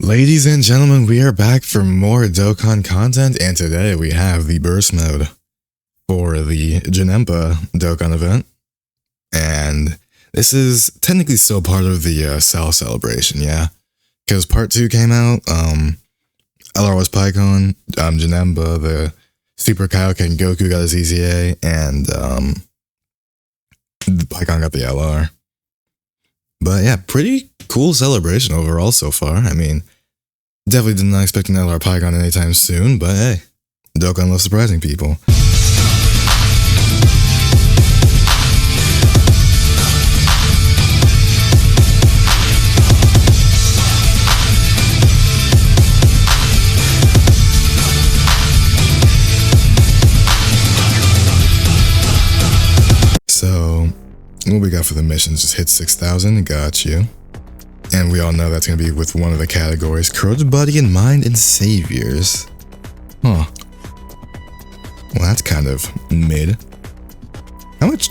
Ladies and gentlemen, we are back for more Dokkan content, and today we have the burst mode for the JANEMBA Dokkan event. And this is technically still part of the Sal celebration, yeah? Because part 2 came out, LR was PyCon, JANEMBA, the Super Kaioken Goku got his EZA, and the PyCon got the LR. But yeah, pretty cool celebration overall so far. I mean, definitely did not expect an LR PyCon anytime soon, but hey, Dokkan loves surprising people. So, what we got for the missions? Just hit 6,000, got you. And we all know that's going to be with one of the categories, Corroded Body and Mind and Saviors. Huh. Well, that's kind of mid. How much?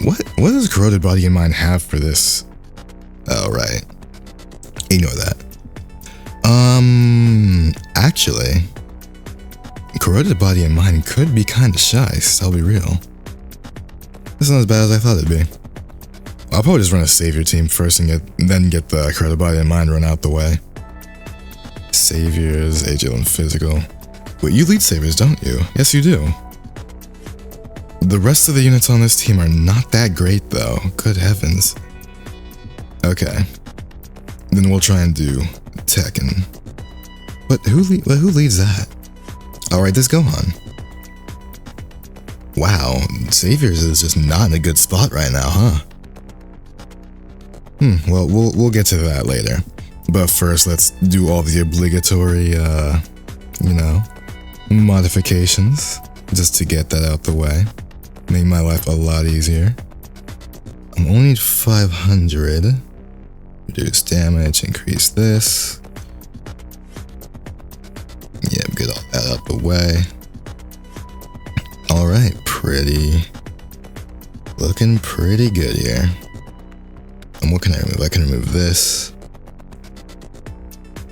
What does Corroded Body and Mind have for this? Oh, right. Ignore that. Actually, Corroded Body and Mind could be kind of shy, so I'll be real. It's not as bad as I thought it'd be. I'll probably just run a Savior team first and then get the Corroded Body and Mind run out the way. Saviors, Agile, and Physical. Wait, you lead Saviors, don't you? Yes, you do. The rest of the units on this team are not that great, though. Good heavens. Okay. Then we'll try and do Tekken. But who leads that? Alright, this Gohan. Wow, Saviors is just not in a good spot right now, huh? Well, we'll get to that later. But first, let's do all the obligatory, modifications, just to get that out the way. Make my life a lot easier. I only need 500. Reduce damage, increase this. Yeah, get all that out the way. Alright, looking pretty good here. And what can I remove? I can remove this.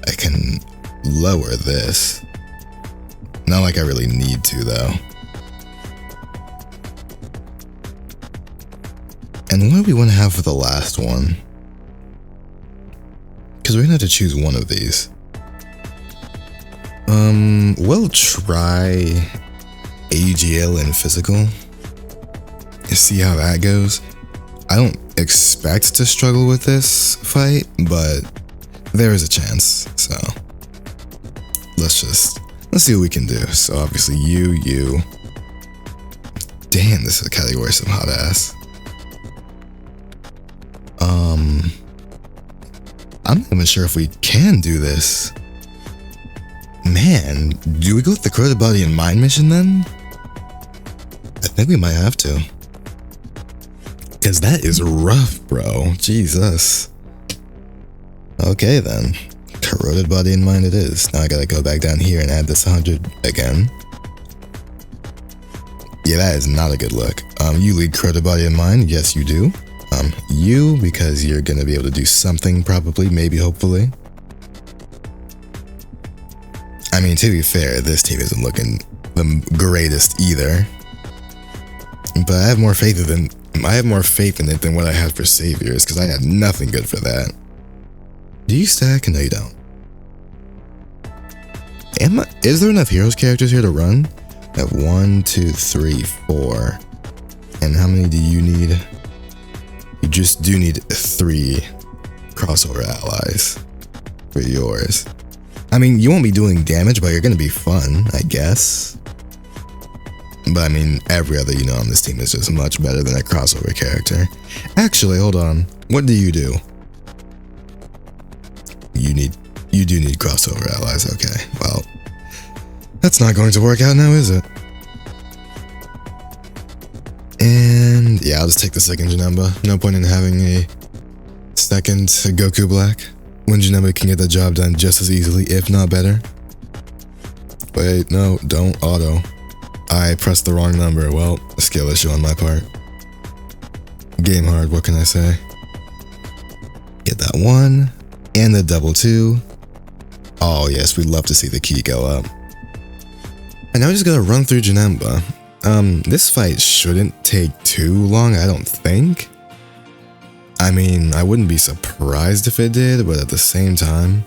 I can lower this. Not like I really need to, though. And what do we want to have for the last one? Because we're going to have to choose one of these. We'll try AGL and Physical. See how that goes. I don't expect to struggle with this fight, but there is a chance, so let's see what we can do. So obviously you. Damn, this is a category some hot ass. I'm not even sure if we can do this. Man, do we go with the Corroded Body and Mind mission then? I think we might have to. Because that is rough, bro. Jesus. Okay, then. Corroded Body and Mind it is. Now I gotta go back down here and add this 100 again. Yeah, that is not a good look. You lead Corroded Body and Mind. Yes, you do. You, because you're gonna be able to do something, probably, maybe, hopefully. I mean, to be fair, this team isn't looking the greatest either. But I have more faith in it than what I had for Saviors, because I had nothing good for that. Do you stack? No, you don't. Is there enough Heroes characters here to run? I have 1, 2, 3, 4. And how many do you need? You just do need 3 crossover allies for yours. I mean, you won't be doing damage, but you're going to be fun, I guess. But I mean, every other unit on this team is just much better than a crossover character. Actually, hold on. What do? You do need crossover allies. Okay, well, that's not going to work out now, is it? And yeah, I'll just take the second JANEMBA. No point in having a second Goku Black when JANEMBA can get the job done just as easily, if not better. Wait, no, don't auto. I pressed the wrong number. Well, a skill issue on my part. Game hard, what can I say? Get that 1, and the double 2. Oh yes, we'd love to see the key go up. And now we just gotta run through JANEMBA. This fight shouldn't take too long, I don't think. I mean, I wouldn't be surprised if it did, but at the same time,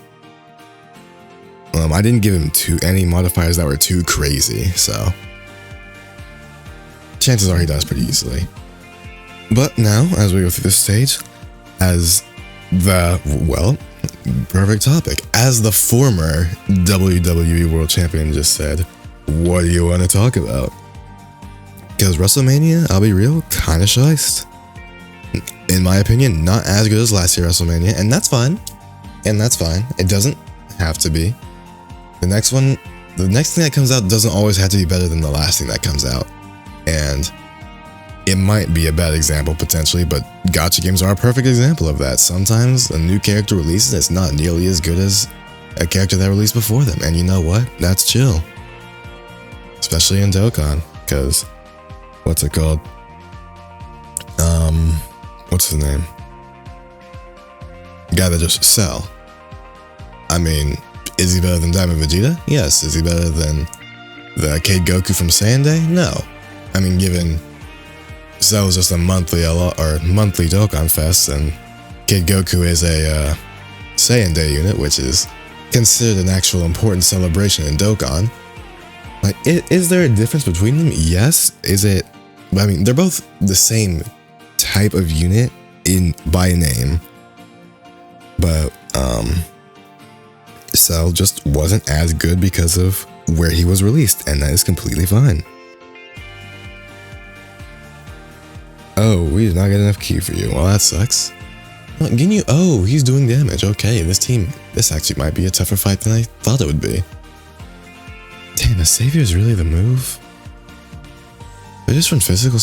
I didn't give him any modifiers that were too crazy, so chances are he dies pretty easily. But now, as we go through this stage, as the, well, perfect topic, as the former WWE World Champion just said, what do you want to talk about? Because WrestleMania, I'll be real, kinda shiced. In my opinion, not as good as last year WrestleMania, and that's fine. And that's fine. It doesn't have to be. The next thing that comes out doesn't always have to be better than the last thing that comes out. And it might be a bad example potentially, but gacha games are a perfect example of that. Sometimes a new character releases, it's not nearly as good as a character that released before them. And you know what? That's chill. Especially in Dokkan, because what's it called? What's his name? Guy that just Cell. I mean, is he better than Diamond Vegeta? Yes. Is he better than the Kid Goku from Saiyan Day? No. I mean, given Cell was just a monthly Dokkan Fest, and Kid Goku is a Saiyan Day unit, which is considered an actual important celebration in Dokkan. Like, is there a difference between them? Yes. Is it? I mean, they're both the same type of unit by name, but Cell just wasn't as good because of where he was released, and that is completely fine. Oh, we did not get enough ki for you. Well, that sucks. Ginyu, oh, he's doing damage. Okay, this actually might be a tougher fight than I thought it would be. Damn, the Savior is really the move? They just run physical.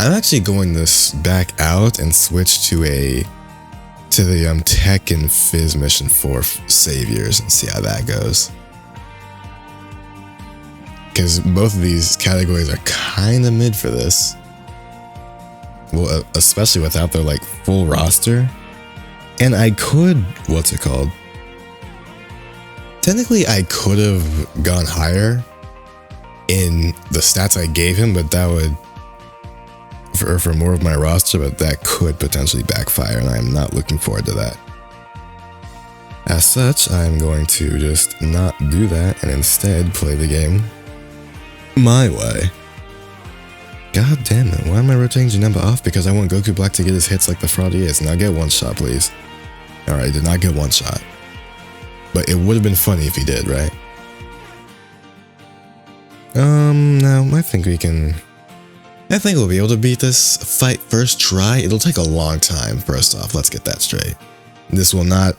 I'm actually going to back out and switch to the Tech and Fizz mission for Saviors and see how that goes. Because both of these categories are kind of mid for this. Well, especially without their like full roster. And I could, what's it called? Technically, I could have gone higher in the stats I gave him, but that would, for more of my roster, but that could potentially backfire, and I'm not looking forward to that. As such, I'm going to just not do that and instead play the game my way. God damn it, why am I rotating JANEMBA off? Because I want Goku Black to get his hits like the fraud he is. Now get one shot, please. Alright, did not get one shot. But it would have been funny if he did, right? No, I think we'll be able to beat this fight first try. It'll take a long time, first off, let's get that straight. This will not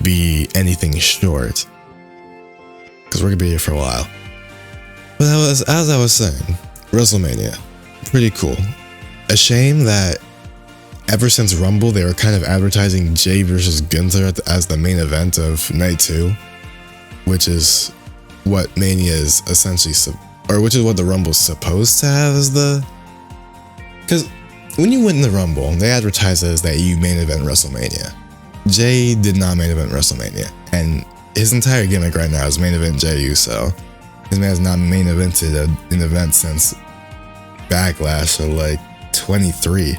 be anything short, because we're gonna be here for a while. But as I was saying, WrestleMania, pretty cool. A shame that ever since Rumble, they were kind of advertising Jay versus Gunther as the main event of Night 2, which is what Mania is essentially, or which is what the Rumble's supposed to have as the... Because when you win the Rumble, they advertise it as that you main event WrestleMania. Jay did not main event WrestleMania, and his entire gimmick right now is main event Jey Uso. This man has not main evented an event since Backlash of like 23.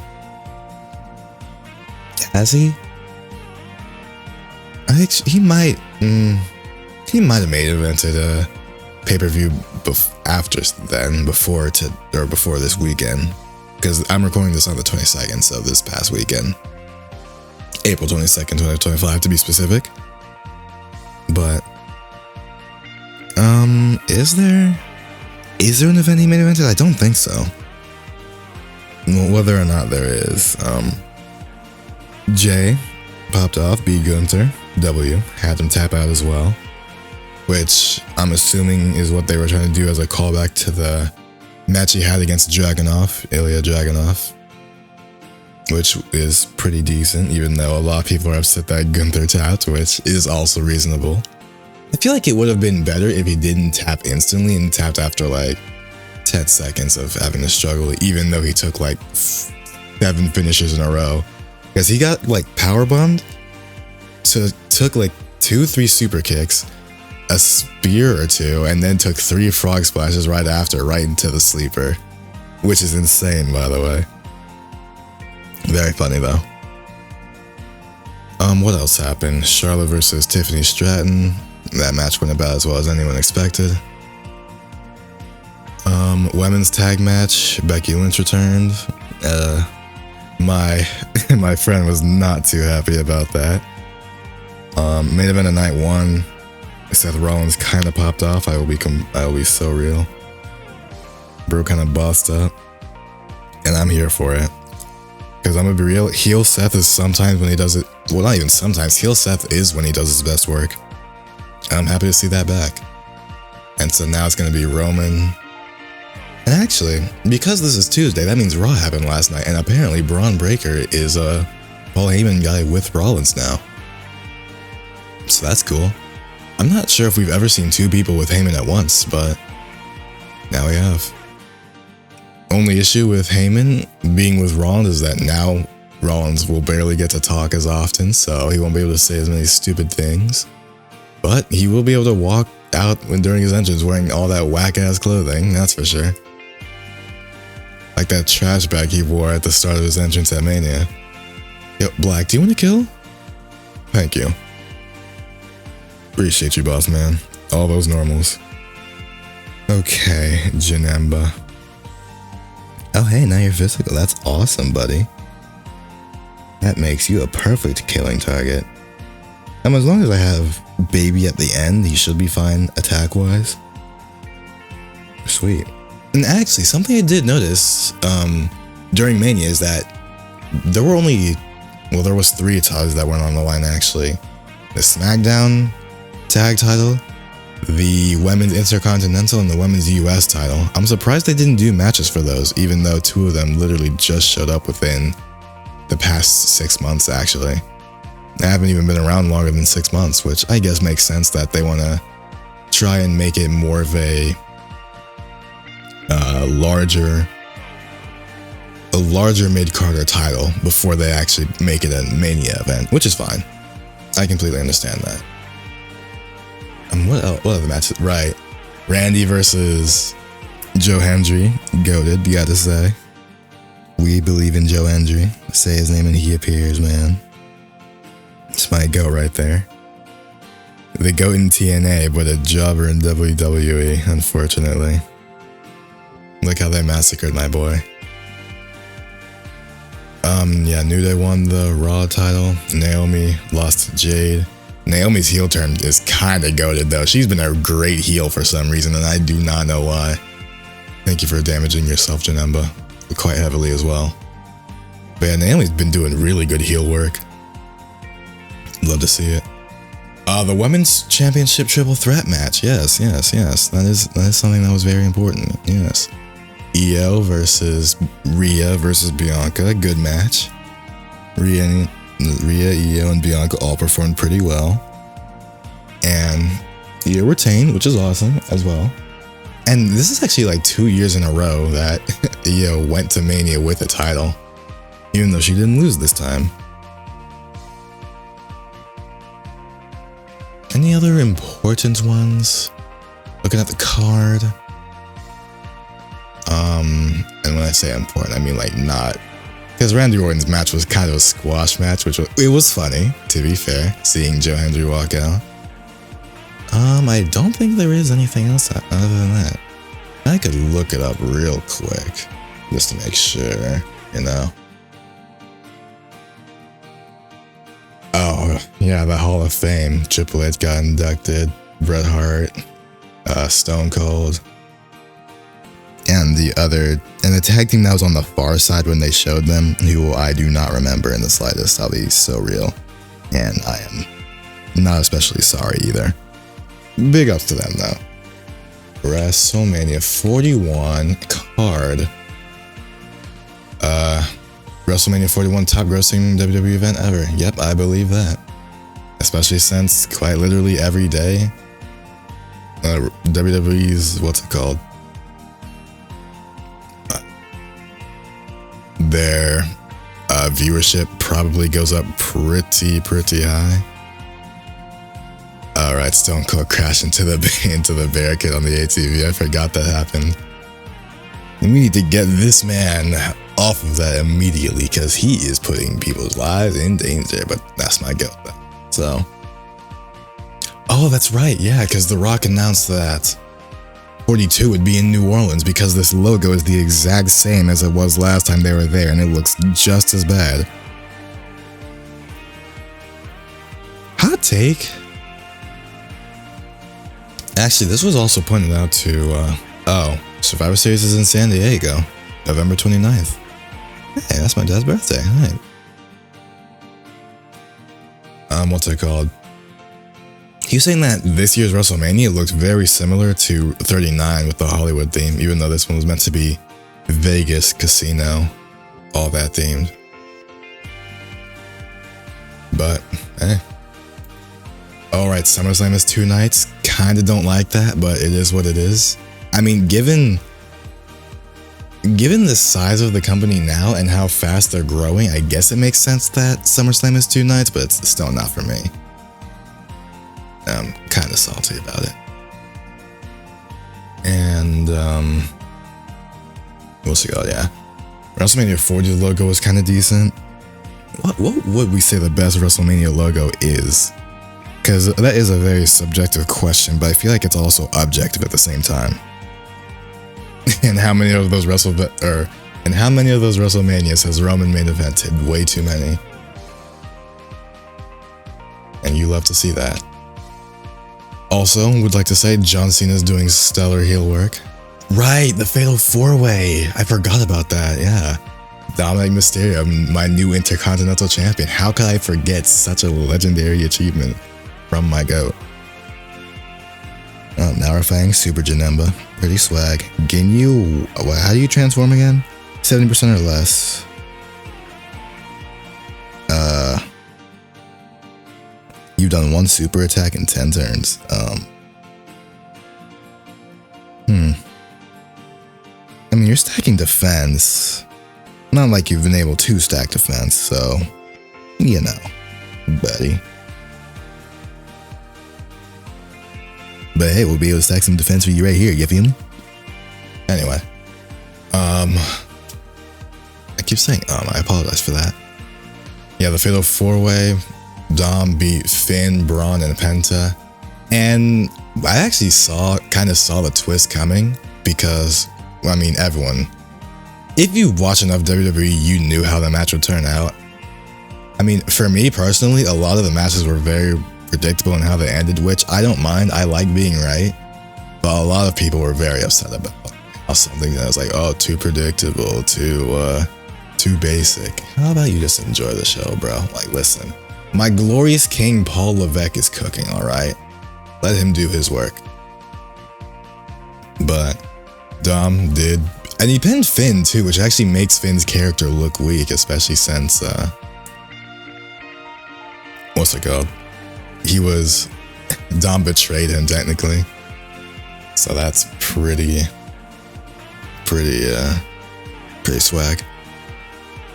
Has he? I think he might have main evented a pay-per-view before this weekend, because I'm recording this on the 22nd, so this past weekend, April 22nd, 2025 to be specific. But is there an event he main evented? I don't think so. Whether or not there is, Jay popped off, beat Gunther, W, had him tap out as well, which I'm assuming is what they were trying to do as a callback to the match he had against Ilya Dragunov, which is pretty decent, even though a lot of people are upset that Gunther tapped, which is also reasonable. I feel like it would have been better if he didn't tap instantly and tapped after like 10 seconds of having to struggle, even though he took like 7 finishes in a row. Because he got like power bombed, so took like 2-3 super kicks, a spear or two, and then took 3 frog splashes right after, right into the sleeper. Which is insane, by the way. Very funny though. What else happened? Charlotte versus Tiffany Stratton. That match went about as well as anyone expected. Women's tag match. Becky Lynch returned. My friend was not too happy about that. Main event of night 1. Seth Rollins kind of popped off. I will be so real. Bro kind of bossed up, and I'm here for it. Because I'm gonna be real, heel Seth is sometimes when he does it. Well, not even sometimes. Heel Seth is when he does his best work. I'm happy to see that back. And so now it's gonna be Roman. And actually, because this is Tuesday, that means Raw happened last night, and apparently Braun Breaker is a Paul Heyman guy with Rollins now. So that's cool. I'm not sure if we've ever seen 2 people with Heyman at once, but now we have. Only issue with Heyman being with Rollins is that now Rollins will barely get to talk as often, so he won't be able to say as many stupid things. But he will be able to walk out during his entrance wearing all that whack-ass clothing, that's for sure. Like that trash bag he wore at the start of his entrance at Mania. Yo, Black, do you want to kill? Thank you. Appreciate you, boss man. All those normals. Okay, Janemba. Oh hey, now you're physical. That's awesome, buddy. That makes you a perfect killing target. As long as I have Baby at the end, he should be fine attack-wise. Sweet. And actually, something I did notice during Mania is that there were there was 3 titles that went on the line actually. The SmackDown tag title, the Women's Intercontinental, and the Women's US title. I'm surprised they didn't do matches for those, even though 2 of them literally just showed up within the past 6 months actually. They haven't even been around longer than 6 months, which I guess makes sense that they want to try and make it more of a larger mid-carder title before they actually make it a Mania event, which is fine. I completely understand that. And what other matches? Right. Randy versus Joe Hendry. Goated, you gotta say. We believe in Joe Hendry. Say his name and he appears, man. It's my goat right there. The goat in TNA, but a jobber in WWE, unfortunately. Look how they massacred my boy. Yeah, New Day won the Raw title. Naomi lost to Jade. Naomi's heel turn is kinda goated though. She's been a great heel for some reason, and I do not know why. Thank you for damaging yourself, Janemba. Quite heavily as well. But yeah, Naomi's been doing really good heel work. Love to see it. The Women's Championship Triple Threat match. Yes. That is something that was very important. Yes. Io versus Rhea versus Bianca. Good match. Rhea, Io, and Bianca all performed pretty well. And Io retained, which is awesome as well. And this is actually like 2 years in a row that Io went to Mania with a title, even though she didn't lose this time. Any other important ones? Looking at the card. And when I say important, I mean like not, because Randy Orton's match was kind of a squash match, it was funny, to be fair, seeing Joe Hendry walk out. I don't think there is anything else other than that. I could look it up real quick, just to make sure, you know. Oh, yeah, the Hall of Fame. Triple H got inducted, Bret Hart, Stone Cold, and the tag team that was on the far side when they showed them, who I do not remember in the slightest. I'll be so real. And I am not especially sorry either. Big ups to them though. WrestleMania 41 card. WrestleMania 41 top grossing WWE event ever. Yep, I believe that. Especially since quite literally every day, WWE's, what's it called? Their viewership probably goes up pretty high. Alright, Stone Cold crashed into the barricade on the ATV. I forgot that happened. And we need to get this man off of that immediately because he is putting people's lives in danger, but that's my guilt. So, oh, that's right, yeah, because The Rock announced that 42 would be in New Orleans because this logo is the exact same as it was last time they were there, and it looks just as bad. Hot take. Actually, this was also pointed out to, Survivor Series is in San Diego, November 29th. Hey, that's my dad's birthday. All right. What's it called? He was saying that this year's WrestleMania looked very similar to 39 with the Hollywood theme, even though this one was meant to be Vegas, casino, all that themed. But, Alright, SummerSlam is 2 nights. Kinda don't like that, but it is what it is. I mean, given the size of the company now and how fast they're growing, I guess it makes sense that SummerSlam is 2 nights, but it's still not for me. I'm kind of salty about it. And, what's it called? Yeah. WrestleMania 40 logo was kind of decent. What would we say the best WrestleMania logo is? Because that is a very subjective question, but I feel like it's also objective at the same time. And how many of those WrestleManias has Roman main evented? Way too many. And you love to see that. Also, would like to say John Cena's doing stellar heel work. Right, the Fatal 4-Way. I forgot about that, yeah. Dominic Mysterio, my new Intercontinental Champion. How could I forget such a legendary achievement from my GOAT? Narrowfang, Super Janemba. Pretty swag. Ginyu, how do you transform again? 70% or less. You've done 1 super attack in 10 turns. I mean, you're stacking defense. Not like you've been able to stack defense, so, you know, buddy. But hey, we'll be able to stack some defense for you right here, you feel me? Anyway. I keep saying, I apologize for that. Yeah, the Fatal 4-Way. Dom beat Finn, Braun, and Penta. And I actually kind of saw the twist coming because, I mean, everyone, if you watch enough WWE, you knew how the match would turn out. I mean, for me personally, a lot of the matches were very predictable in how they ended, which I don't mind. I like being right. But a lot of people were very upset about how something that was like, oh, too predictable, too basic. How about you just enjoy the show, bro? Like, listen. My glorious king, Paul Levesque, is cooking, alright? Let him do his work. But Dom did, and he pinned Finn too, which actually makes Finn's character look weak, especially since, what's it called? Dom betrayed him technically. So that's pretty swag.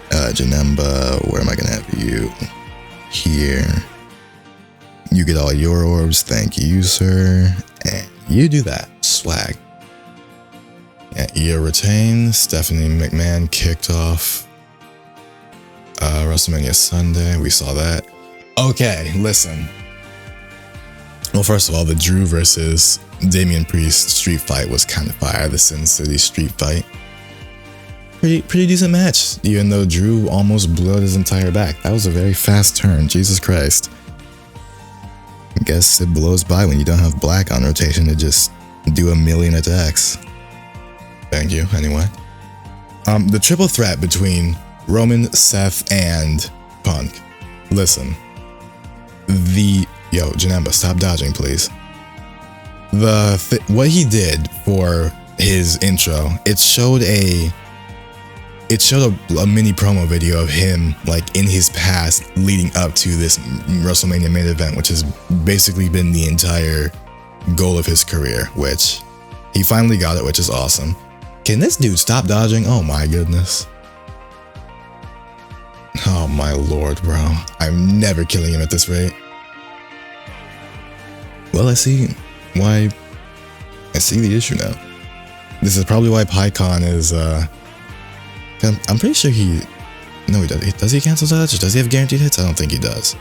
Janemba, where am I gonna have you? Here. You get all your orbs, thank you, sir. And you do that. Swag. Yeah, Io retained. Stephanie McMahon kicked off WrestleMania Sunday. We saw that. Okay, listen. Well, first of all, the Drew versus Damian Priest street fight was kind of fire. The Sin City street fight. Pretty decent match, even though Drew almost blew out his entire back. That was a very fast turn, Jesus Christ. I guess it blows by when you don't have Black on rotation to just do a million attacks. Thank you, anyway. The triple threat between Roman, Seth, and Punk. Listen. Yo, Janemba, stop dodging, please. What he did for his intro, it showed a mini promo video of him, like, in his past leading up to this WrestleMania main event, which has basically been the entire goal of his career, which he finally got it, which is awesome. Can this dude stop dodging? Oh my goodness. Oh my lord, bro. I'm never killing him at this rate. Well, I see why. I see the issue now. This is probably why PyCon is, I'm pretty sure he... No, he does. Does he cancel touch? Or does he have guaranteed hits? I don't think he does.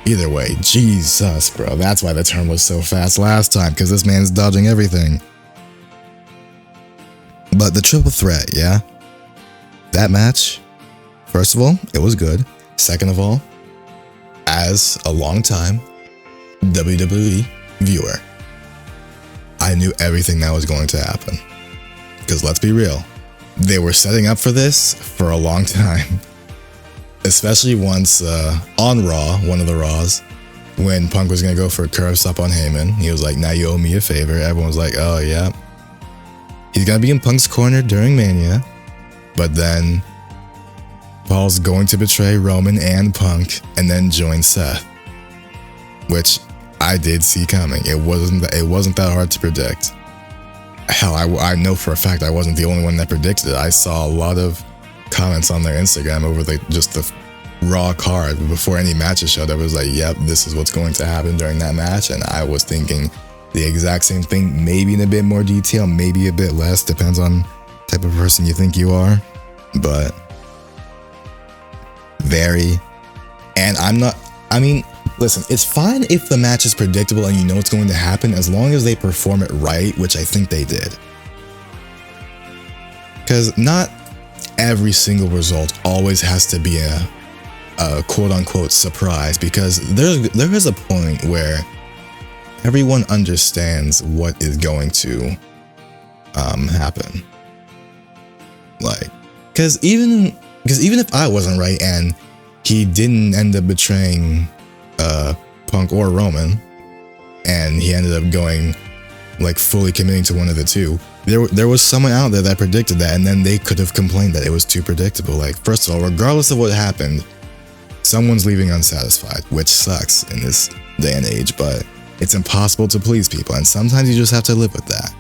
Either way, Jesus, bro. That's why the turn was so fast last time, because this man's dodging everything. But the triple threat, yeah? That match, first of all, it was good. Second of all, as a long-time WWE viewer, I knew everything that was going to happen. Because let's be real, they were setting up for this for a long time. Especially once on Raw, one of the Raws, when Punk was going to go for a curve stop on Heyman. He was like, now you owe me a favor. Everyone was like, oh yeah. He's going to be in Punk's corner during Mania. But then Paul's going to betray Roman and Punk and then join Seth. Which I did see coming. It wasn't that hard to predict. Hell, I know for a fact I wasn't the only one that predicted it. I saw a lot of comments on their Instagram over just the Raw card before any matches showed up. It was like, yep, this is what's going to happen during that match. And I was thinking the exact same thing, maybe in a bit more detail, maybe a bit less, depends on type of person you think you are. But very, and listen, it's fine if the match is predictable and you know what's going to happen, as long as they perform it right, which I think they did. Because not every single result always has to be a quote-unquote surprise, because there is a point where everyone understands what is going to happen. Like, because even if I wasn't right and he didn't end up betraying Punk or Roman, and he ended up going, like, fully committing to one of the two, there was someone out there that predicted that, and then they could have complained that it was too predictable. Like, first of all, regardless of what happened, someone's leaving unsatisfied, which sucks in this day and age, but it's impossible to please people, and sometimes you just have to live with that.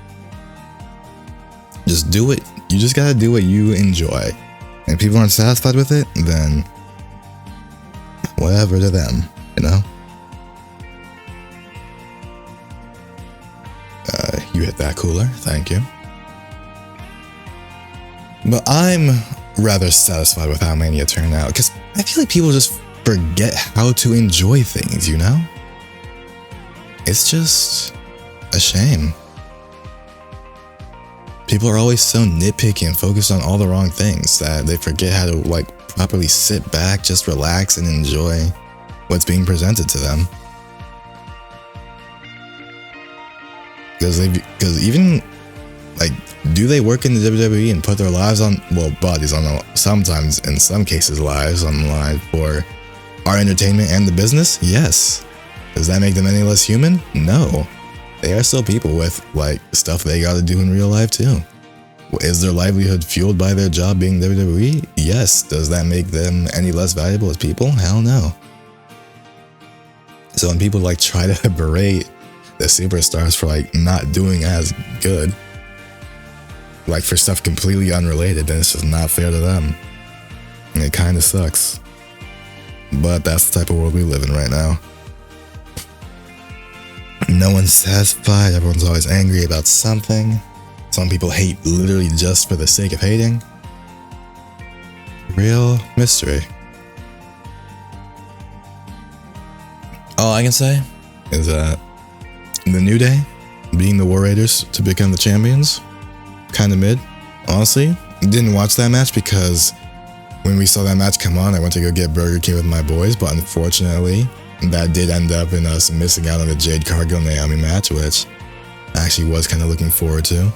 Just do it. You just gotta do what you enjoy. And if people aren't satisfied with it, then whatever to them, you know? You hit that cooler, thank you. But I'm rather satisfied with how Mania turned out, because I feel like people just forget how to enjoy things, you know? It's just a shame. People are always so nitpicky and focused on all the wrong things that they forget how to, like, properly sit back, just relax and enjoy what's being presented to them. Because even, like, do they work in the WWE and put their lives on, well, bodies on, sometimes, in some cases, lives on the line for our entertainment and the business? Yes. Does that make them any less human? No. They are still people with, like, stuff they gotta do in real life too. Is their livelihood fueled by their job being WWE? Yes. Does that make them any less valuable as people? Hell no. So when people, like, try to berate the superstars for, like, not doing as good, like, for stuff completely unrelated, then it's just not fair to them. And it kind of sucks. But that's the type of world we live in right now. No one's satisfied, everyone's always angry about something. Some people hate literally just for the sake of hating. Real mystery. All I can say is that the New Day beating the War Raiders to become the champions, kind of mid. Honestly, didn't watch that match because when we saw that match come on, I went to go get Burger King with my boys, but unfortunately, that did end up in us missing out on the Jade Cargill Naomi match, which I actually was kind of looking forward to.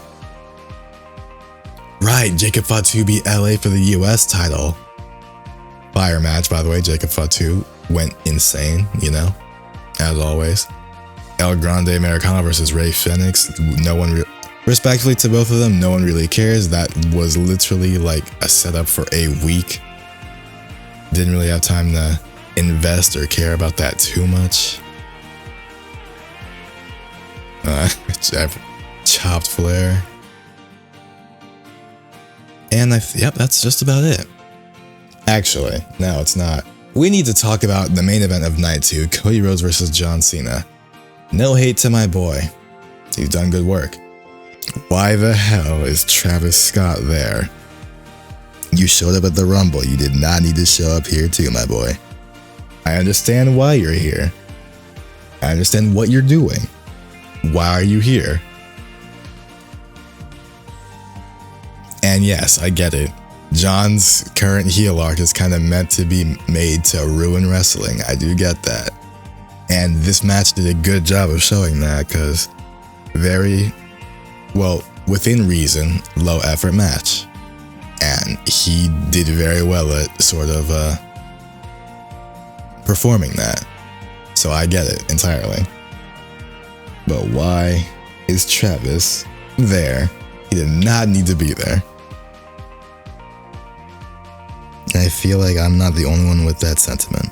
Right, Jacob Fatu beat LA for the US title. Fire match, by the way. Jacob Fatu went insane, you know, as always. El Grande Americano versus Rey Fenix. Respectfully to both of them, no one really cares. That was literally like a setup for a week. Didn't really have time to invest or care about that too much. Chopped Flair. And yep, that's just about it. Actually, no, it's not. We need to talk about the main event of night 2, Cody Rhodes versus John Cena. No hate to my boy. He's done good work. Why the hell is Travis Scott there? You showed up at the Rumble. You did not need to show up here too, my boy. I understand why you're here. I understand what you're doing. Why are you here? And yes, I get it. John's current heel arc is kind of meant to be made to ruin wrestling. I do get that. And this match did a good job of showing that, because very, well, within reason, low effort match. And he did very well at sort of performing that. So I get it entirely. But why is Travis there? He did not need to be there. And I feel like I'm not the only one with that sentiment.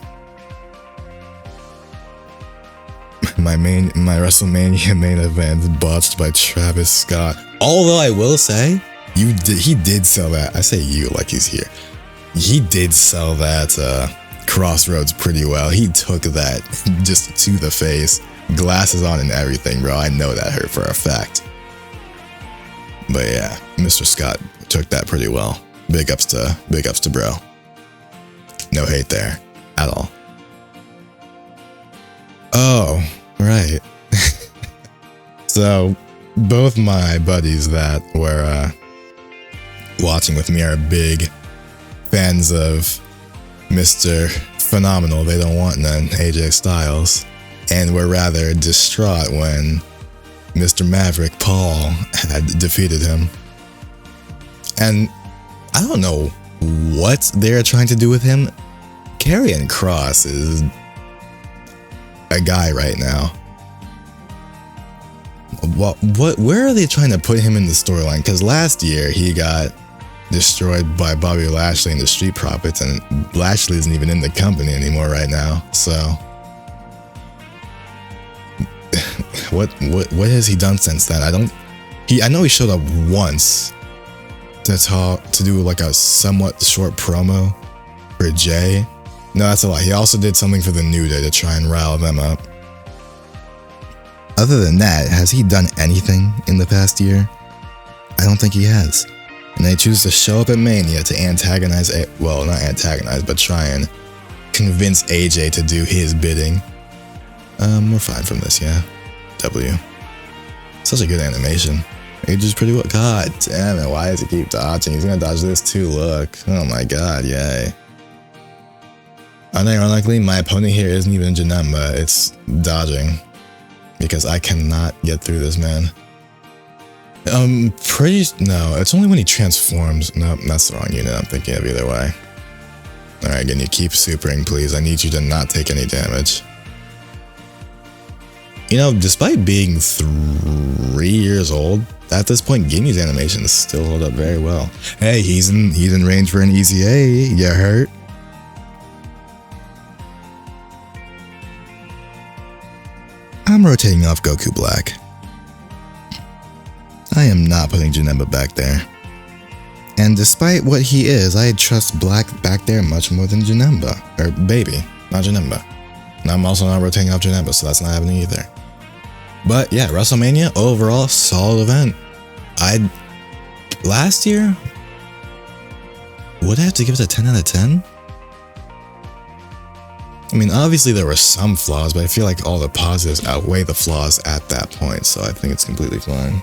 My WrestleMania main event botched by Travis Scott. Although I will say, he did sell that. I say you like he's here. He did sell that Crossroads pretty well. He took that just to the face, glasses on and everything, bro. I know that hurt for a fact. But yeah, Mr. Scott took that pretty well. Big ups to bro. No hate there at all. Oh, right. So both my buddies that were watching with me are big fans of Mr. Phenomenal, They Don't Want None, AJ Styles, and were rather distraught when Mr. Maverick Paul had defeated him. And I don't know what they're trying to do with him. Karrion Kross is a guy right now. Where are they trying to put him in the storyline? Because last year he got destroyed by Bobby Lashley and the Street Profits, and Lashley isn't even in the company anymore right now. So what has he done since then? I know he showed up once to do like a somewhat short promo for Jay. No, that's a lie. He also did something for the New Day to try and rile them up. Other than that, has he done anything in the past year? I don't think he has. And they choose to show up at Mania to antagonize, well, not antagonize, but try and convince AJ to do his bidding. We're fine from this, yeah. W. Such a good animation. AJ's pretty well. God damn it, why does he keep dodging? He's gonna dodge this too, look. Oh my god, yay. Unironically, my opponent here isn't even Janemba, it's dodging. Because I cannot get through this, man. No, it's only when he transforms. Nope, that's the wrong unit I'm thinking of either way. Alright, can you keep supering, please? I need you to not take any damage. You know, despite being 3 years old, at this point, Gimme's animations still hold up very well. Hey, he's in range for an easy A. You hurt? I'm rotating off Goku Black. I am not putting Janemba back there. And despite what he is, I trust Black back there much more than Janemba. Or Baby, not Janemba. And I'm also not rotating off Janemba, so that's not happening either. But yeah, WrestleMania, overall, solid event. Last year, would I have to give it a 10 out of 10? I mean, obviously there were some flaws, but I feel like all the positives outweigh the flaws at that point, so I think it's completely fine.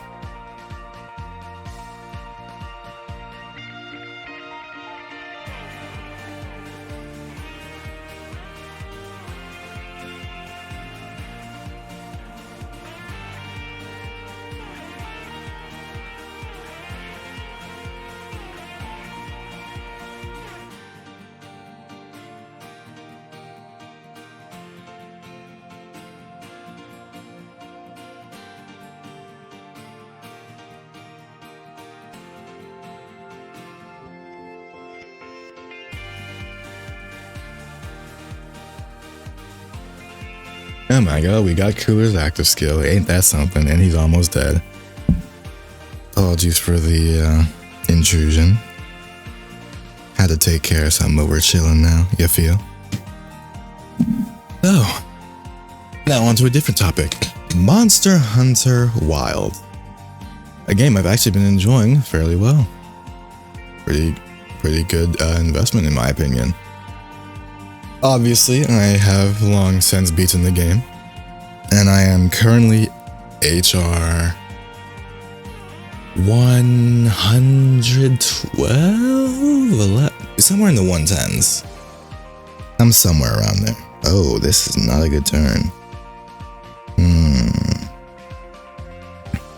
Oh my god, we got Cooler's active skill. Ain't that something? And he's almost dead. Apologies for the intrusion. Had had to take care of something, but we're chilling now, you feel? So, now on to a different topic. Monster Hunter Wild. A game I've actually been enjoying fairly well. Pretty good investment in my opinion. Obviously, I have long since beaten the game, and I am currently HR 112? Somewhere in the 110s. I'm somewhere around there. Oh, this is not a good turn.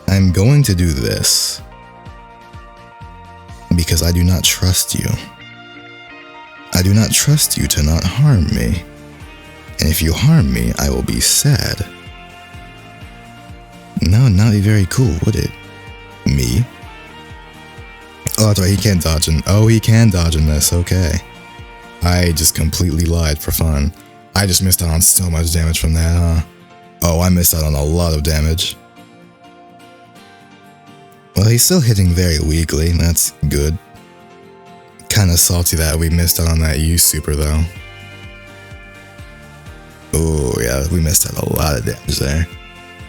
I'm going to do this because I do not trust you. I do not trust you to not harm me. And if you harm me, I will be sad. That would not be very cool, would it? Me? Oh, that's right, he can't dodge in. Oh, he can dodge in this, okay. I just completely lied for fun. I just missed out on so much damage from that, huh? Oh, I missed out on a lot of damage. Well, he's still hitting very weakly, that's good. Kinda salty that we missed out on that U super though. Oh yeah, we missed out a lot of damage there.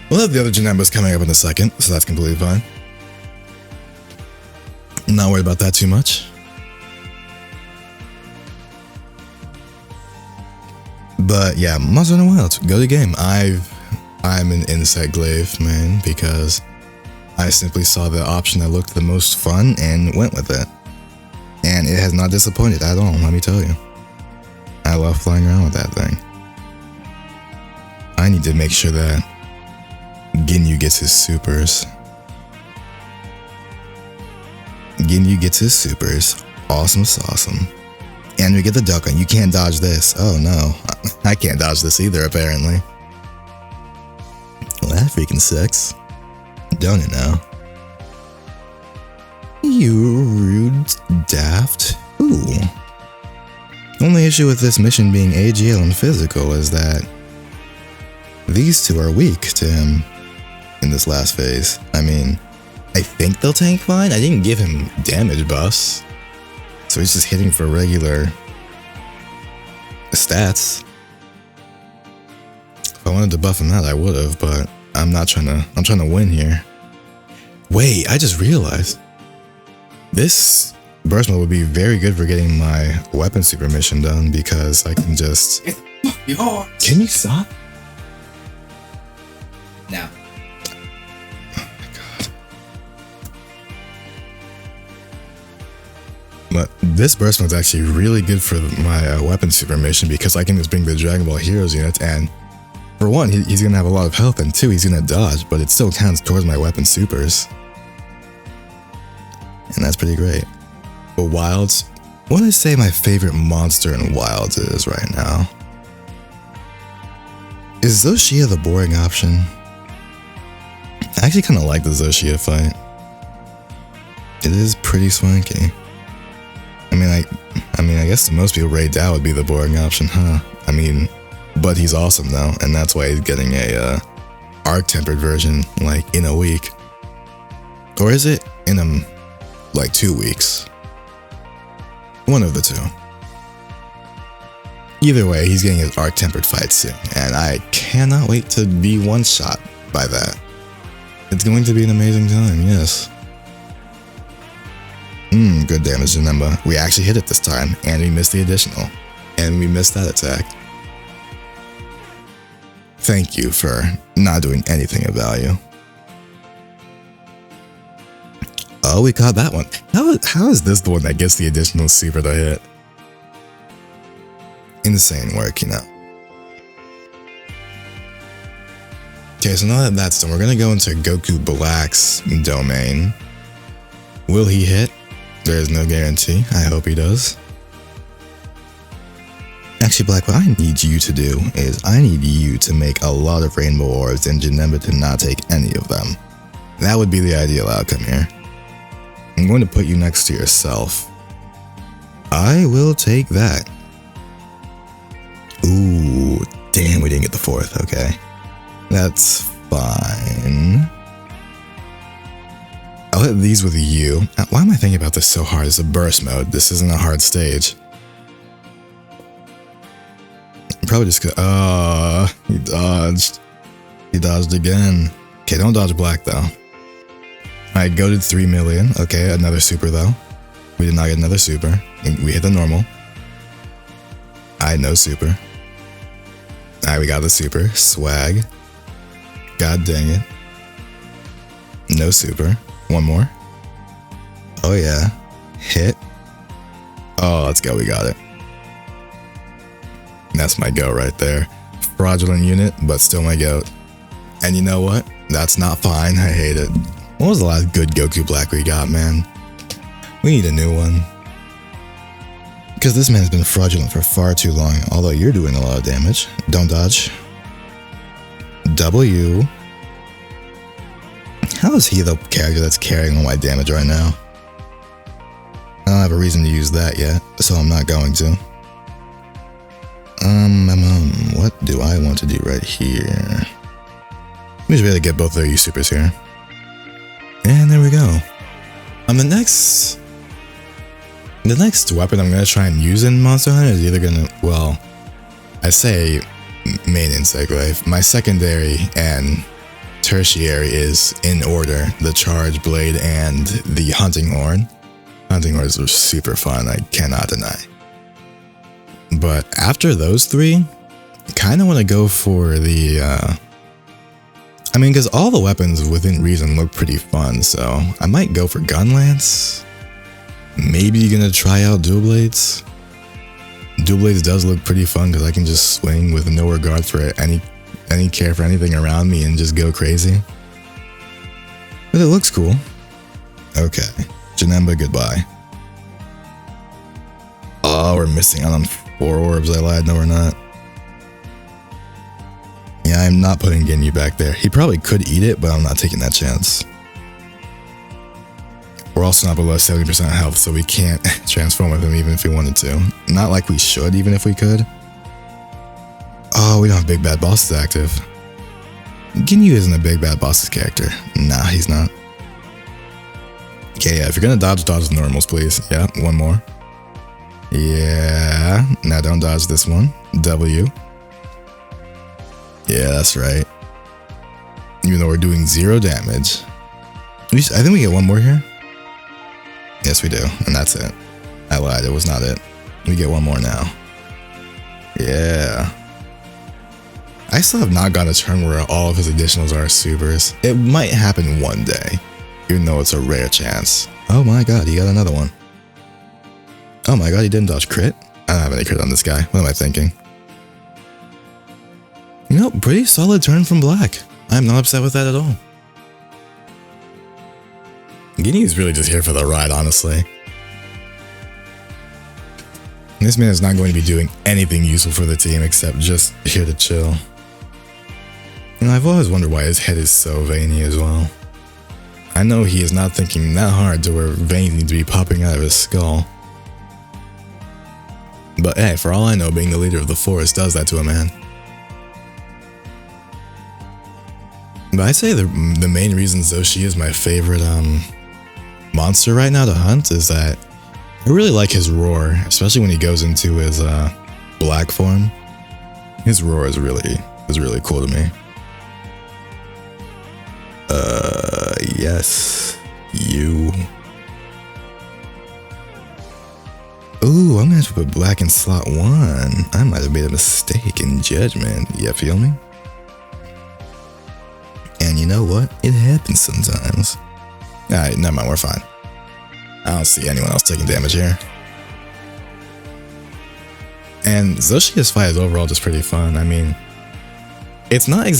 We'll have the other Janembas coming up in a second, so that's completely fine. I'm not worried about that too much. But yeah, Monster Hunter Wild, go to game. I'm an insect glaive man because I simply saw the option that looked the most fun and went with it. And it has not disappointed at all, let me tell you. I love flying around with that thing. I need to make sure that Ginyu gets his supers. Ginyu gets his supers. Awesome sauceum. And we get the Dokkan. You can't dodge this. Oh no. I can't dodge this either, apparently. Well, that freaking sucks. Don't it now? You rude daft. Ooh. Only issue with this mission being AGL and physical is that these two are weak to him in this last phase. I mean, I think they'll tank fine. I didn't give him damage buffs, so he's just hitting for regular stats. If I wanted to buff him that, I would have, but I'm trying to win here. Wait, I just realized this burst mode would be very good for getting my weapon super mission done because I can just. Can you stop? Now. Oh my god. But this burst mode is actually really good for my weapon super mission because I can just bring the Dragon Ball Heroes unit, and for one, he's gonna have a lot of health, and two, he's gonna dodge, but it still counts towards my weapon supers. And that's pretty great. But Wilds, what would I say my favorite monster in Wilds is right now? Is Zoshia the boring option? I actually kind of like the Zoshia fight. It is pretty swanky. I mean, I guess to most people Ray Dow would be the boring option, huh? I mean, but he's awesome though, and that's why he's getting a arc-tempered version like in a week. Or is it in like 2 weeks? One of the two. Either way, he's getting his arc-tempered fight soon, and I cannot wait to be one-shot by that. It's going to be an amazing time, yes. Good damage, Janemba. We actually hit it this time, and we missed the additional. And we missed that attack. Thank you for not doing anything of value. Oh, we caught that one. How is this the one that gets the additional super to hit? Insane work, you know. Okay, so now that that's done, we're gonna go into Goku Black's domain. Will he hit? There is no guarantee. I hope he does. Actually, Black, what I need you to do is I need you to make a lot of rainbow orbs and Janemba to not take any of them. That would be the ideal outcome here. I'm going to put you next to yourself. I will take that. Ooh, damn, we didn't get the fourth, okay. That's fine. Oh, set these with you. Why am I thinking about this so hard? It's a burst mode. This isn't a hard stage. I'm probably just gonna... he dodged. He dodged again. Okay, don't dodge black though. Alright, go to 3 million. Okay, another super though. We did not get another super. We hit the normal. Alright, no super. Alright, we got the super. Swag. God dang it. No super. One more. Oh yeah. Hit. Oh, let's go. We got it. That's my go right there. Fraudulent unit, but still my goat. And you know what? That's not fine. I hate it. When was the last good Goku Black we got, man? We need a new one. Because this man's been fraudulent for far too long, although you're doing a lot of damage. Don't dodge. W. How is he the character that's carrying all my damage right now? I don't have a reason to use that yet, so I'm not going to. What do I want to do right here? We should really get both of these supers here. And there we go. The next weapon I'm going to try and use in Monster Hunter is either going to, well, I say main insect life. My secondary and tertiary is in order, the Charge Blade and the Hunting Horn. Hunting Horns are super fun, I cannot deny. But after those three, I kind of want to go for the, I mean, because all the weapons within reason look pretty fun, so I might go for Gun Lance. Maybe gonna try out Dual Blades. Dual Blades does look pretty fun because I can just swing with no regard for any care for anything around me and just go crazy. But it looks cool. Okay, JANEMBA, goodbye. Oh, we're missing out on 4 orbs. I lied. No, we're not. Yeah, I'm not putting Ginyu back there. He probably could eat it, but I'm not taking that chance. We're also not below 70% health, so we can't transform with him even if we wanted to. Not like we should, even if we could. Oh, we don't have Big Bad Bosses active. Ginyu isn't a Big Bad Bosses character. Nah, he's not. Okay, yeah, if you're gonna dodge the normals, please. Yeah, one more. Yeah, now don't dodge this one. W. Yeah, that's right. Even though we're doing 0 damage. I think we get one more here. Yes, we do, and that's it. I lied, it was not it. We get one more now. Yeah. I still have not gotten a turn where all of his additionals are supers. It might happen one day, even though it's a rare chance. Oh my god, he got another one. Oh my god, he didn't dodge crit? I don't have any crit on this guy. What am I thinking? You know, pretty solid turn from Black. I'm not upset with that at all. Ginny's really just here for the ride, honestly. This man is not going to be doing anything useful for the team except just here to chill. You know, I've always wondered why his head is so veiny as well. I know he is not thinking that hard to where veins need to be popping out of his skull. But hey, for all I know, being the leader of the forest does that to a man. But I say the main reason Zoshi is my favorite monster right now to hunt is that I really like his roar, especially when he goes into his black form. His roar is really cool to me. Yes, you. Ooh, I'm gonna have to put Black in slot 1. I might have made a mistake in judgment. You feel me? And you know what? It happens sometimes. Alright, never mind, we're fine. I don't see anyone else taking damage here. And Zoshi's fight is overall just pretty fun. I mean, it's not as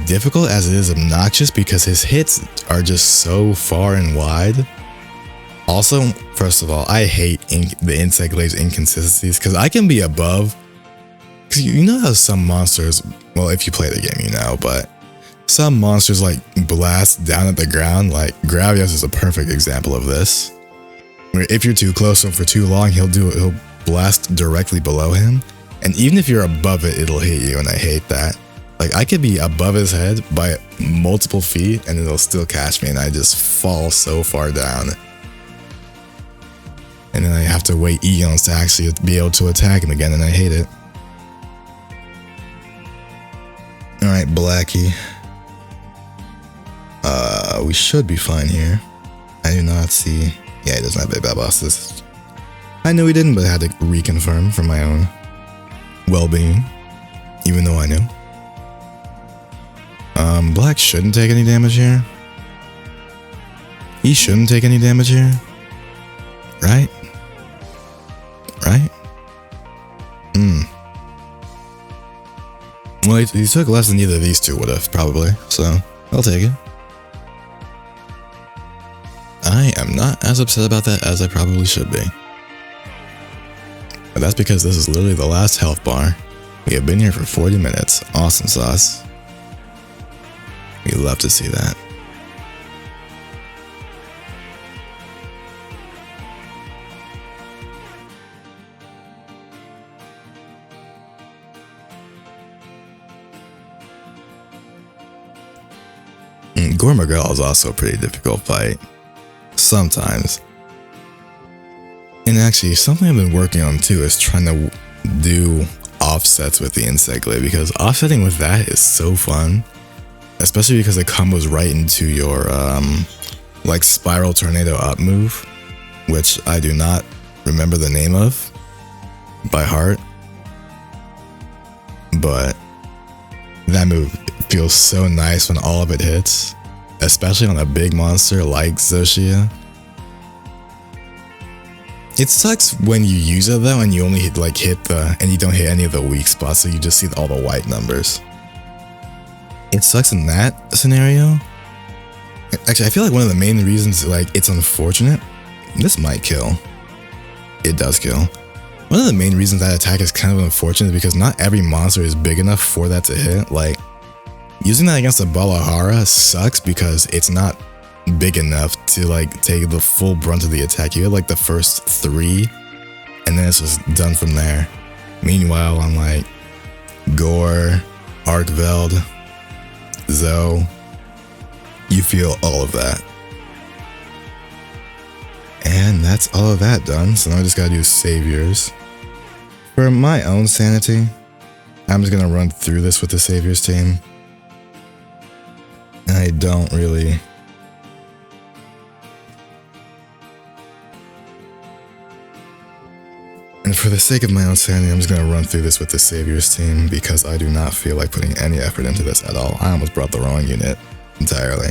difficult as it is obnoxious because his hits are just so far and wide. Also, first of all, I hate the Insect Glade's inconsistencies because I can be above. Because you know how some monsters, well, if you play the game, you know, but some monsters like blast down at the ground. Like Gravios is a perfect example of this. Where if you're too close to him for too long, he'll blast directly below him. And even if you're above it, it'll hit you, and I hate that. Like, I could be above his head by multiple feet and it'll still catch me, and I just fall so far down. And then I have to wait eons to actually be able to attack him again, and I hate it. Alright, Blackie. We should be fine here. I do not see... Yeah, he doesn't have big bad bosses. I knew he didn't, but I had to reconfirm for my own well-being, even though I knew. Black shouldn't take any damage here. He shouldn't take any damage here. Right? Right? Well, he took less than either of these two would have, probably, so I'll take it. I am not as upset about that as I probably should be. But that's because this is literally the last health bar. We have been here for 40 minutes. Awesome sauce. We love to see that. Gormagal is also a pretty difficult fight. Sometimes. And actually, something I've been working on too is trying to do offsets with the insect glaive, because offsetting with that is so fun. Especially because it combos right into your like spiral tornado up move, which I do not remember the name of by heart. But that move feels so nice when all of it hits, especially on a big monster like Zoshia. It sucks when you use it though and you only hit and you don't hit any of the weak spots, so you just see all the white numbers. It sucks in that scenario. Actually, I feel like one of the main reasons it's unfortunate, this might kill. It does kill. One of the main reasons that attack is kind of unfortunate is because not every monster is big enough for that to hit. Like, using that against a Balahara sucks because it's not big enough to take the full brunt of the attack. You hit the first 3 and then it's just done from there. Meanwhile, on Gore, Arkveld, Zoe, you feel all of that. And that's all of that done, so now I just gotta do saviors. For my own sanity, I'm just gonna run through this with the saviors team. I don't really... And for the sake of my own sanity, I'm just gonna run through this with the saviors team because I do not feel like putting any effort into this at all. I almost brought the wrong unit entirely.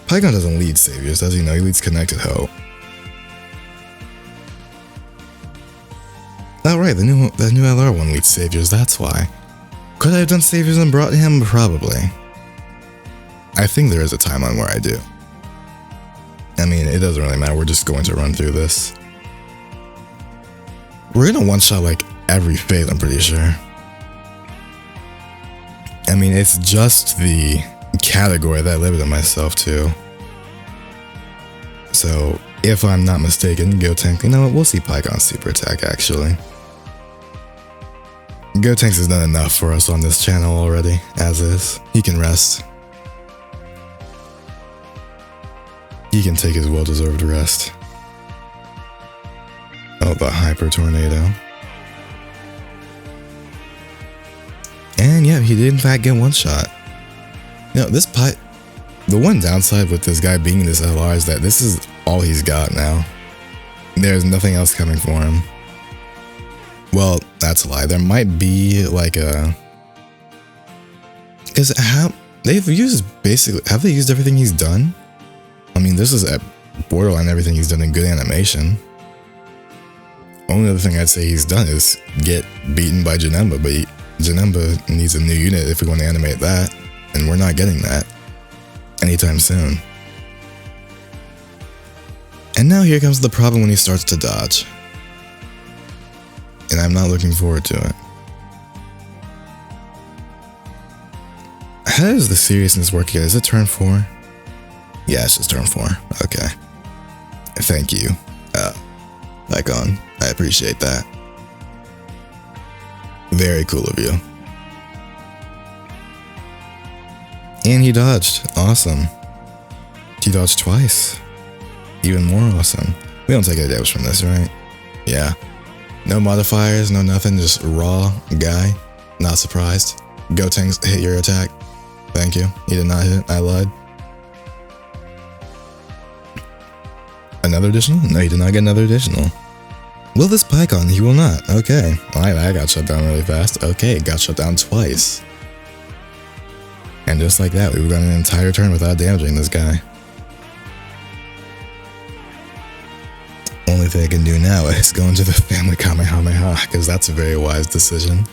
Pygon doesn't lead saviors, does he? No, he leads Connected Hope. Oh right, the new LR one leads saviors, that's why. Could I have done saviors and brought him? Probably. I think there is a timeline where I do. I mean, it doesn't really matter, we're just going to run through this. We're gonna one-shot every phase, I'm pretty sure. I mean, it's just the category that I limited myself to. So, if I'm not mistaken, Gotenks, you know what, we'll see Pygon's super attack actually. Gotenks has done enough for us on this channel already, as is. He can rest. He can take his well-deserved rest. Oh, the Hyper Tornado. And yeah, he did in fact get one shot. You know, the one downside with this guy being this LR is that this is all he's got now. There's nothing else coming for him. Well, that's a lie. There might be because have they used everything he's done? I mean, this is at borderline everything he's done in good animation. Only other thing I'd say he's done is get beaten by JANEMBA, but JANEMBA needs a new unit if we want to animate that, and we're not getting that anytime soon. And now here comes the problem when he starts to dodge. And I'm not looking forward to it. How does the seriousness work again? Is it turn 4? Yeah, it's just turn 4. Okay. Thank you. Back on. I appreciate that. Very cool of you. And he dodged. Awesome. He dodged twice. Even more awesome. We don't take any damage from this, right? Yeah. No modifiers, no nothing, just raw guy. Not surprised. Gotenks hit your attack. Thank you. He did not hit. I lied. Another additional? No, he did not get another additional. Will this Pycon? He will not. Okay. I got shut down really fast. Okay, got shut down twice. And just like that, we've gone an entire turn without damaging this guy. Only thing I can do now is go into the family Kamehameha, because that's a very wise decision.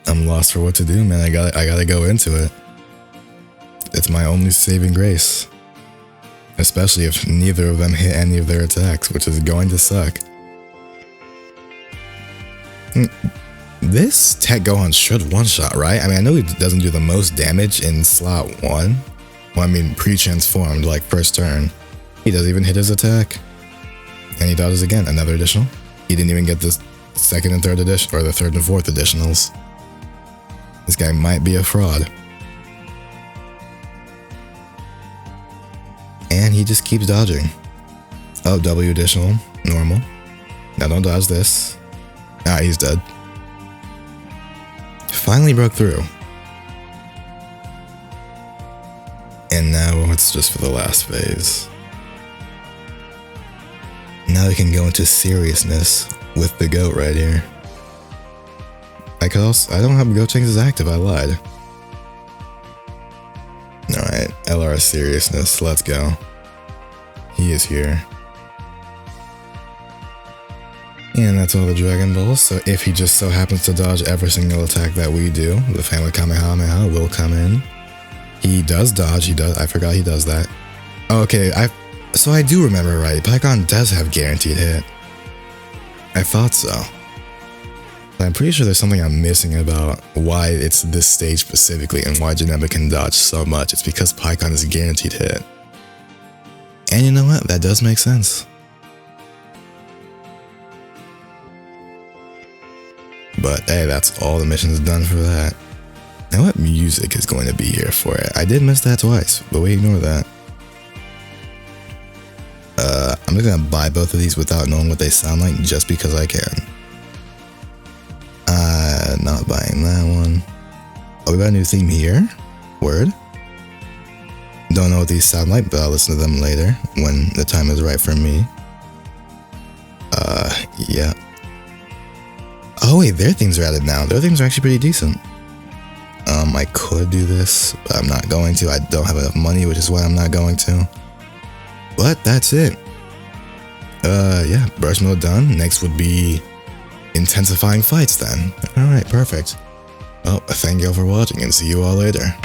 I'm lost for what to do, man. I gotta go into it. It's my only saving grace. Especially if neither of them hit any of their attacks, which is going to suck. This Tech Gohan should one-shot, right? I mean, I know he doesn't do the most damage in slot 1. Well, I mean, pre-transformed, like first turn. He doesn't even hit his attack. And he dodges again, another additional. He didn't even get the second and third addition, or the third and fourth additionals. This guy might be a fraud. And he just keeps dodging. Oh, W additional, normal. Now don't dodge this. Ah, he's dead. Finally broke through. And now it's just for the last phase. Now we can go into seriousness with the goat right here. I don't have Gotenks as active, I lied. Alright, LR seriousness, let's go. He is here. And that's all the Dragon Balls, so if he just so happens to dodge every single attack that we do, the family Kamehameha will come in. He does dodge, I forgot he does that. Okay, so I do remember right, Pycon does have guaranteed hit. I thought so. But I'm pretty sure there's something I'm missing about why it's this stage specifically and why JANEMBA can dodge so much. It's because Pycon is a guaranteed hit. And you know what? That does make sense. But hey, that's all the missions done for that. Now what music is going to be here for it? I did miss that twice, but we ignore that. I'm just gonna buy both of these without knowing what they sound like just because I can. Not buying that one. Oh, we got a new theme here. Word. Don't know what these sound like, but I'll listen to them later when the time is right for me. Yeah. Oh wait, their themes are added now. Their themes are actually pretty decent. I could do this, but I'm not going to. I don't have enough money, which is why I'm not going to. But that's it. Yeah, burst mode done. Next would be intensifying fights then. Alright, perfect. Well, thank you all for watching and see you all later.